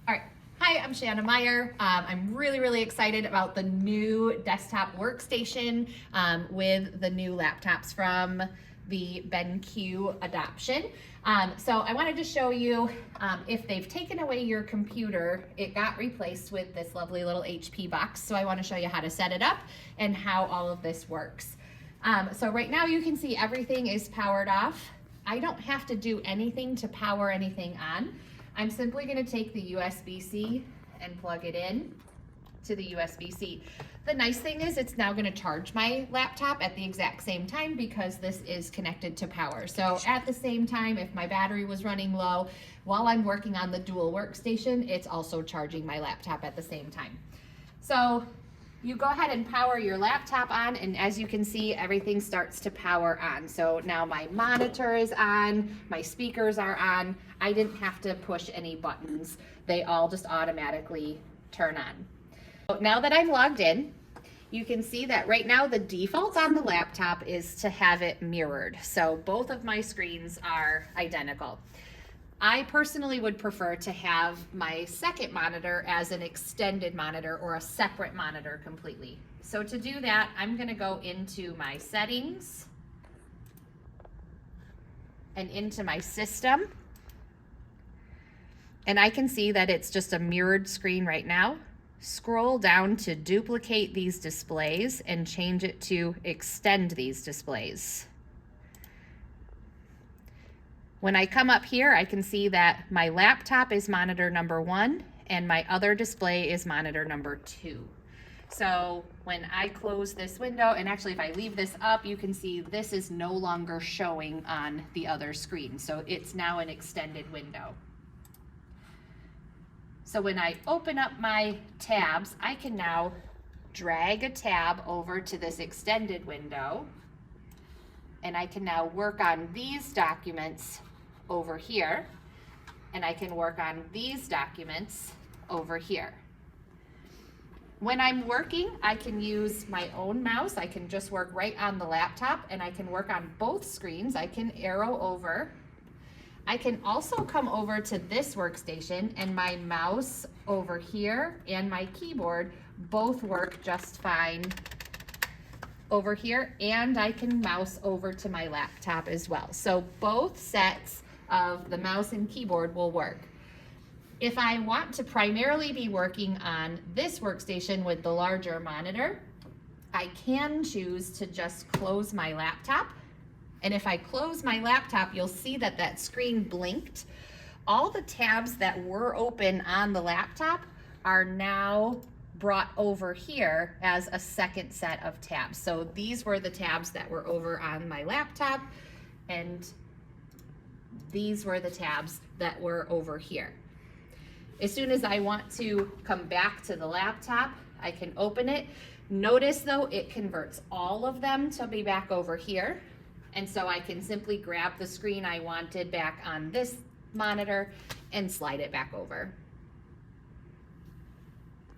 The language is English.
All right. Hi, I'm Shanna Meyer. I'm really excited about the new desktop workstation with the new laptops from the BenQ adoption. So I wanted to show you if they've taken away your computer, it got replaced with this lovely little HP box. So I want to show you how to set it up and how all of this works. So right now you can see everything is powered off. I don't have to do anything to power anything on. I'm simply going to take the USB-C and plug it in to the USB-C. The nice thing is it's now going to charge my laptop at the exact same time because this is connected to power. So at the same time, if my battery was running low while I'm working on the dual workstation, it's also charging my laptop at the same time. So you go ahead and power your laptop on, and as you can see, everything starts to power on. So now my monitor is on, my speakers are on. I didn't have to push any buttons. They all just automatically turn on. So now that I'm logged in, you can see that right now the default on the laptop is to have it mirrored. So both of my screens are identical. I personally would prefer to have my second monitor as an extended monitor or a separate monitor completely. So to do that, I'm going to go into my settings and into my system. And I can see that it's just a mirrored screen right now. Scroll down to duplicate these displays and change it to extend these displays. When I come up here, I can see that my laptop is monitor number 1 and my other display is monitor number 2. So when I close this window, and actually if I leave this up, you can see this is no longer showing on the other screen. So it's now an extended window. So when I open up my tabs, I can now drag a tab over to this extended window, and I can now work on these documents over here, and I can work on these documents over here. When I'm working, I can use my own mouse. I can just work right on the laptop, and I can work on both screens. I can arrow over. I can also come over to this workstation, and my mouse over here and my keyboard both work just fine over here, and I can mouse over to my laptop as well. So both sets of the mouse and keyboard will work. If I want to primarily be working on this workstation with the larger monitor, I can choose to just close my laptop. And if I close my laptop, you'll see that that screen blinked. All the tabs that were open on the laptop are now brought over here as a second set of tabs. So these were the tabs that were over on my laptop, and these were the tabs that were over here. As soon as I want to come back to the laptop, I can open it. Notice though, it converts all of them to be back over here. And so I can simply grab the screen I wanted back on this monitor and slide it back over.